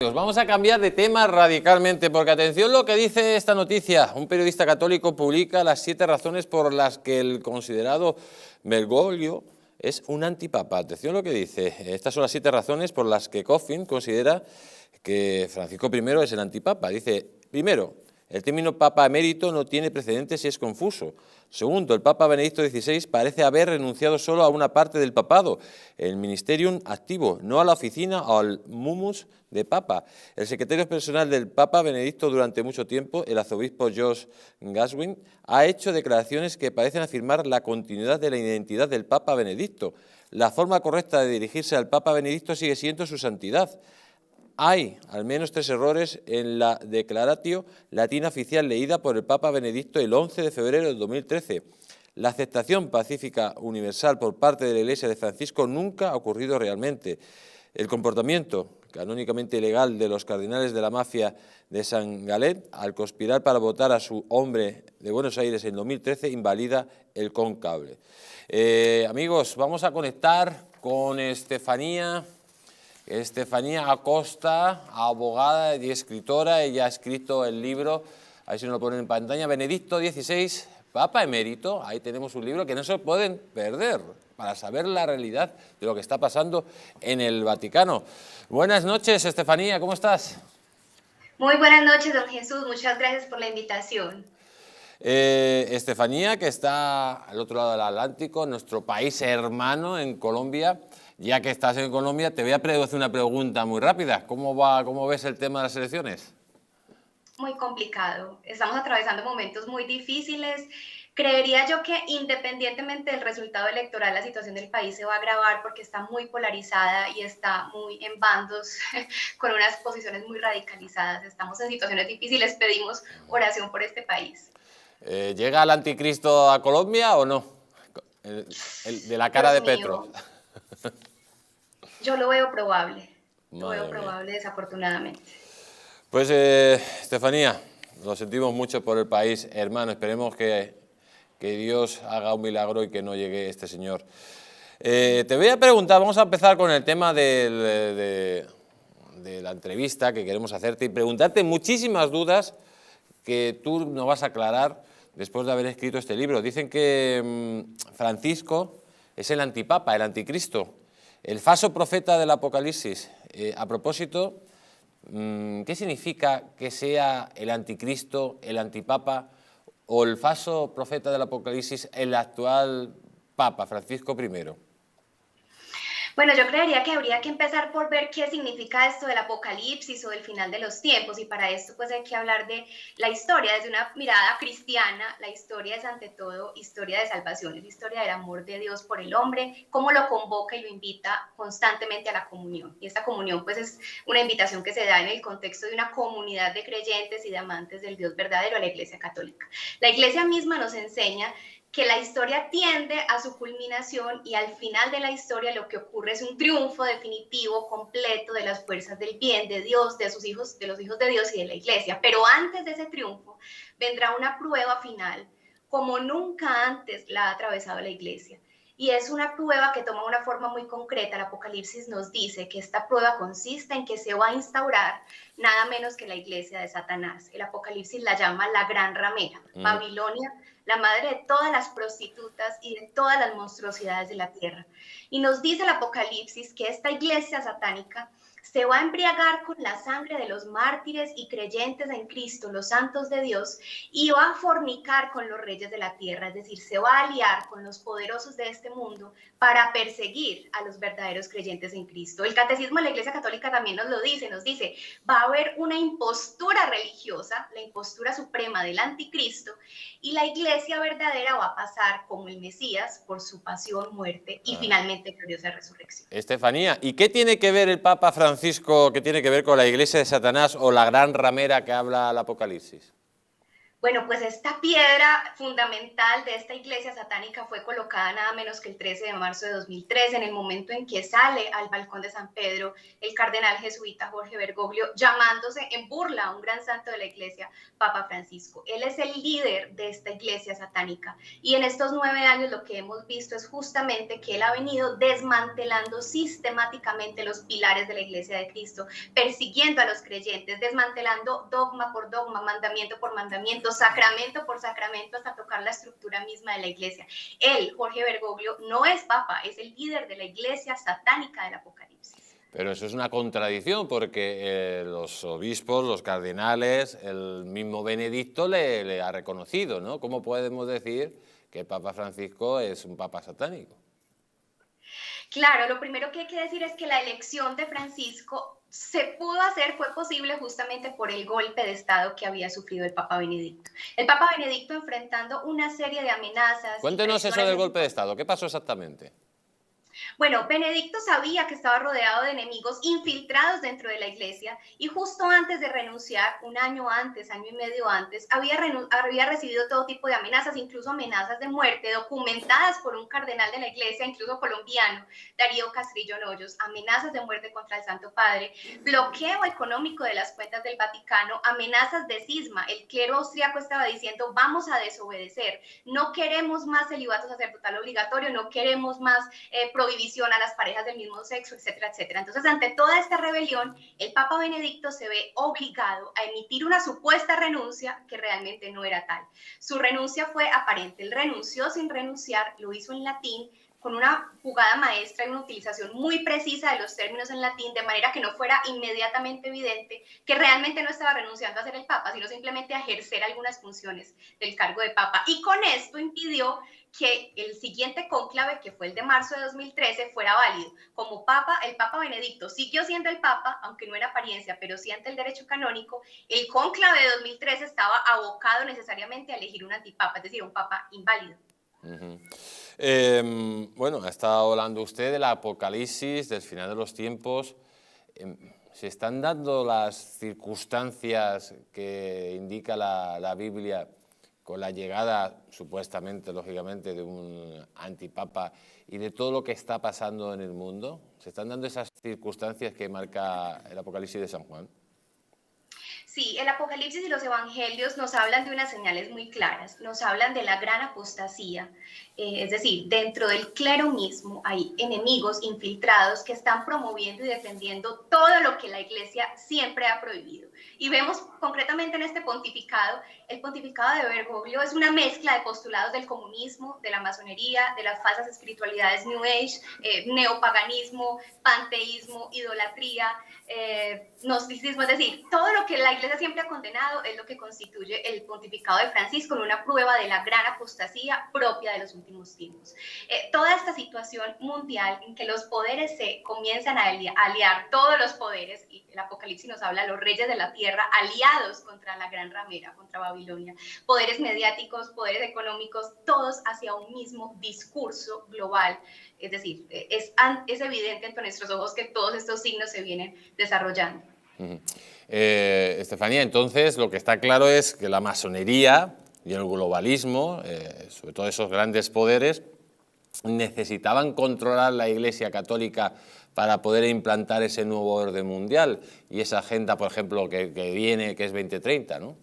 Vamos a cambiar de tema radicalmente, porque atención lo que dice esta noticia. Un periodista católico publica las 7 razones por las que el considerado Bergoglio es un antipapa. Atención lo que dice. Estas son las 7 razones por las que Coffin considera que Francisco I es el antipapa. Dice, primero, el término papa emérito no tiene precedentes y es confuso. Segundo, el papa Benedicto XVI parece haber renunciado solo a una parte del papado, el ministerium activo, no a la oficina o al mumus de papa. El secretario personal del papa Benedicto durante mucho tiempo, el arzobispo Josh Gaswin, ha hecho declaraciones que parecen afirmar la continuidad de la identidad del papa Benedicto. La forma correcta de dirigirse al papa Benedicto sigue siendo su santidad. Hay al menos 3 errores en la Declaratio Latina oficial leída por el Papa Benedicto el 11 de febrero de 2013. La aceptación pacífica universal por parte de la Iglesia de Francisco nunca ha ocurrido realmente. El comportamiento canónicamente ilegal de los cardenales de la mafia de San Galet al conspirar para votar a su hombre de Buenos Aires en 2013 invalida el conclave. Amigos, vamos a conectar con Estefanía Acosta, abogada y escritora. Ella ha escrito el libro, ahí se nos lo ponen en pantalla, Benedicto XVI, Papa Emérito. Ahí tenemos un libro que no se pueden perder para saber la realidad de lo que está pasando en el Vaticano. Buenas noches, Estefanía, ¿cómo estás? Muy buenas noches, don Jesús, muchas gracias por la invitación. Estefanía, que está al otro lado del Atlántico, nuestro país hermano en Colombia. Ya que estás en Colombia, te voy a hacer una pregunta muy rápida. ¿Cómo ves el tema de las elecciones? Muy complicado. Estamos atravesando momentos muy difíciles. Creería yo que independientemente del resultado electoral, la situación del país se va a agravar porque está muy polarizada y está muy en bandos con unas posiciones muy radicalizadas. Estamos en situaciones difíciles, pedimos oración por este país. ¿Llega el anticristo a Colombia o no? De la cara de Petro. Yo lo veo probable. Lo veo probable, desafortunadamente. Pues, Estefanía, lo sentimos mucho por el país, hermano. Esperemos que Dios haga un milagro y que no llegue este señor. Te voy a preguntar, vamos a empezar con el tema de la entrevista que queremos hacerte y preguntarte muchísimas dudas que tú nos vas a aclarar después de haber escrito este libro. Dicen que Francisco es el antipapa, el anticristo, el falso profeta del Apocalipsis. A propósito, ¿qué significa que sea el anticristo, el antipapa o el falso profeta del Apocalipsis el actual papa, Francisco I? Bueno, yo creería que habría que empezar por ver qué significa esto del apocalipsis o del final de los tiempos, y para esto pues hay que hablar de la historia desde una mirada cristiana. La historia es ante todo historia de salvación, es historia del amor de Dios por el hombre, cómo lo convoca y lo invita constantemente a la comunión, y esta comunión pues es una invitación que se da en el contexto de una comunidad de creyentes y de amantes del Dios verdadero, a la Iglesia Católica. La Iglesia misma nos enseña que la historia tiende a su culminación y al final de la historia lo que ocurre es un triunfo definitivo, completo de las fuerzas del bien, de Dios, de sus hijos, de los hijos de Dios y de la Iglesia. Pero antes de ese triunfo vendrá una prueba final, como nunca antes la ha atravesado la Iglesia. Y es una prueba que toma una forma muy concreta. El Apocalipsis nos dice que esta prueba consiste en que se va a instaurar nada menos que la iglesia de Satanás. El Apocalipsis la llama la gran ramera, Babilonia, la madre de todas las prostitutas y de todas las monstruosidades de la tierra. Y nos dice el Apocalipsis que esta iglesia satánica se va a embriagar con la sangre de los mártires y creyentes en Cristo, los santos de Dios, y va a fornicar con los reyes de la tierra, es decir, se va a aliar con los poderosos de este mundo para perseguir a los verdaderos creyentes en Cristo. El Catecismo de la Iglesia Católica también nos dice, va a haber una impostura religiosa, la impostura suprema del anticristo, y la iglesia verdadera va a pasar como el Mesías por su pasión, muerte y finalmente gloriosa resurrección. Estefanía, ¿y qué tiene que ver el Papa Francisco, qué tiene que ver con la iglesia de Satanás o la gran ramera que habla el Apocalipsis? Bueno, pues esta piedra fundamental de esta iglesia satánica fue colocada nada menos que el 13 de marzo de 2013, en el momento en que sale al balcón de San Pedro el cardenal jesuita Jorge Bergoglio, llamándose en burla a un gran santo de la iglesia, Papa Francisco. Él es el líder de esta iglesia satánica y en estos 9 años lo que hemos visto es justamente que él ha venido desmantelando sistemáticamente los pilares de la iglesia de Cristo, persiguiendo a los creyentes, desmantelando dogma por dogma, mandamiento por mandamiento, sacramento por sacramento, hasta tocar la estructura misma de la iglesia. Él, Jorge Bergoglio, no es papa, es el líder de la iglesia satánica del Apocalipsis. Pero eso es una contradicción porque los obispos, los cardenales, el mismo Benedicto le ha reconocido, ¿no? ¿Cómo podemos decir que el Papa Francisco es un papa satánico? Claro, lo primero que hay que decir es que la elección de Francisco se pudo hacer, fue posible justamente por el golpe de Estado que había sufrido el Papa Benedicto. El Papa Benedicto enfrentando una serie de amenazas. Cuéntenos eso del golpe de Estado, ¿qué pasó exactamente? Bueno, Benedicto sabía que estaba rodeado de enemigos infiltrados dentro de la iglesia y justo antes de renunciar, un año antes, año y medio antes, había recibido todo tipo de amenazas, incluso amenazas de muerte, documentadas por un cardenal de la iglesia, incluso colombiano, Darío Castrillo Hoyos, amenazas de muerte contra el Santo Padre, bloqueo económico de las cuentas del Vaticano, amenazas de cisma. El clero austriaco estaba diciendo, vamos a desobedecer, no queremos más celibato sacerdotal obligatorio, no queremos más prohibición a las parejas del mismo sexo, etcétera, etcétera. Entonces, ante toda esta rebelión, el Papa Benedicto se ve obligado a emitir una supuesta renuncia que realmente no era tal. Su renuncia fue aparente. Él renunció sin renunciar, lo hizo en latín, con una jugada maestra y una utilización muy precisa de los términos en latín, de manera que no fuera inmediatamente evidente que realmente no estaba renunciando a ser el Papa, sino simplemente a ejercer algunas funciones del cargo de Papa. Y con esto impidió que el siguiente cónclave, que fue el de marzo de 2013, fuera válido. Como Papa, el Papa Benedicto siguió siendo el Papa, aunque no en apariencia, pero sí ante el derecho canónico. El cónclave de 2013 estaba abocado necesariamente a elegir un antipapa, es decir, un Papa inválido. Bueno, ha estado hablando usted del apocalipsis, del final de los tiempos. ¿Se están dando las circunstancias que indica la Biblia con la llegada, supuestamente, lógicamente, de un antipapa y de todo lo que está pasando en el mundo? ¿Se están dando esas circunstancias que marca el Apocalipsis de San Juan? Sí, el Apocalipsis y los Evangelios nos hablan de unas señales muy claras, nos hablan de la gran apostasía, es decir, dentro del clero mismo hay enemigos infiltrados que están promoviendo y defendiendo todo lo que la Iglesia siempre ha prohibido. Y vemos concretamente en este pontificado, el pontificado de Bergoglio es una mezcla de postulados del comunismo, de la masonería, de las falsas espiritualidades New Age, neopaganismo, panteísmo, idolatría, gnosticismo, es decir, todo lo que la Iglesia siempre ha condenado es lo que constituye el pontificado de Francisco en una prueba de la gran apostasía propia de los últimos tiempos. Toda esta situación mundial en que los poderes se comienzan a aliar, todos los poderes, y el Apocalipsis nos habla de los reyes de la tierra aliados contra la gran ramera, contra Babilonia, poderes mediáticos, poderes económicos, todos hacia un mismo discurso global. Es decir, es evidente ante nuestros ojos que todos estos signos se vienen desarrollando. Estefanía, entonces lo que está claro es que la masonería y el globalismo, sobre todo esos grandes poderes, necesitaban controlar la Iglesia Católica para poder implantar ese nuevo orden mundial y esa agenda, por ejemplo, que viene, que es 2030, ¿no?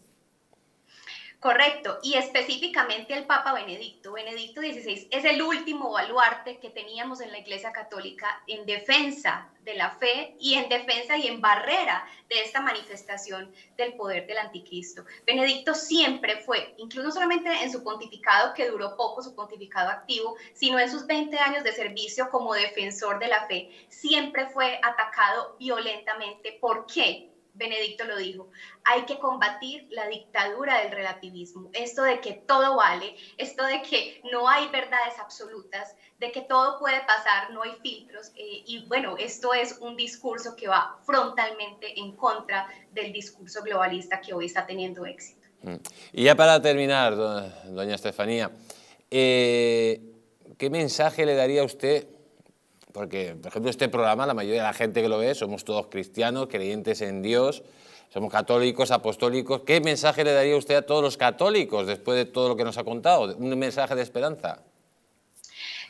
Correcto, y específicamente el Papa Benedicto. Benedicto XVI es el último baluarte que teníamos en la Iglesia Católica en defensa de la fe y en defensa y en barrera de esta manifestación del poder del anticristo. Benedicto siempre fue, incluso no solamente en su pontificado, que duró poco, su pontificado activo, sino en sus 20 años de servicio como defensor de la fe, siempre fue atacado violentamente. ¿Por qué? Benedicto lo dijo, hay que combatir la dictadura del relativismo, esto de que todo vale, esto de que no hay verdades absolutas, de que todo puede pasar, no hay filtros, y bueno, esto es un discurso que va frontalmente en contra del discurso globalista que hoy está teniendo éxito. Y ya para terminar, doña Estefanía, ¿qué mensaje le daría usted Porque, por ejemplo, este programa, la mayoría de la gente que lo ve, somos todos cristianos, creyentes en Dios, somos católicos, apostólicos. ¿Qué mensaje le daría usted a todos los católicos después de todo lo que nos ha contado? Un mensaje de esperanza.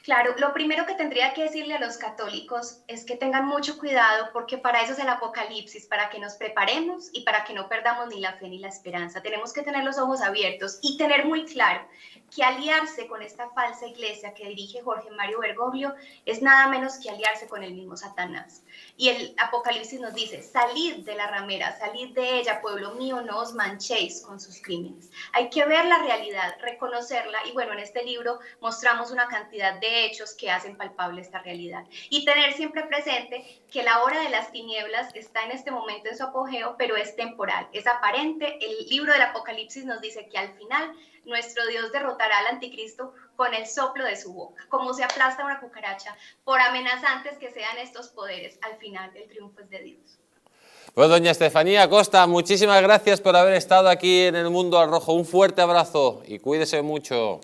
Claro, lo primero que tendría que decirle a los católicos es que tengan mucho cuidado porque para eso es el Apocalipsis, para que nos preparemos y para que no perdamos ni la fe ni la esperanza. Tenemos que tener los ojos abiertos y tener muy claro que aliarse con esta falsa iglesia que dirige Jorge Mario Bergoglio es nada menos que aliarse con el mismo Satanás. Y el Apocalipsis nos dice, salid de la ramera, salid de ella, pueblo mío, no os manchéis con sus crímenes. Hay que ver la realidad, reconocerla y bueno, en este libro mostramos una cantidad de hechos que hacen palpable esta realidad. Y tener siempre presente que la hora de las tinieblas está en este momento en su apogeo, pero es temporal, es aparente. El libro del Apocalipsis nos dice que al final nuestro Dios derrotará al anticristo con el soplo de su boca, como se aplasta una cucaracha, por amenazantes que sean estos poderes, al final el triunfo es de Dios. Pues doña Estefanía Costa, muchísimas gracias por haber estado aquí en El Mundo al Rojo. Un fuerte abrazo y cuídese mucho.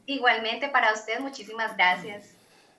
Igualmente para usted, muchísimas gracias.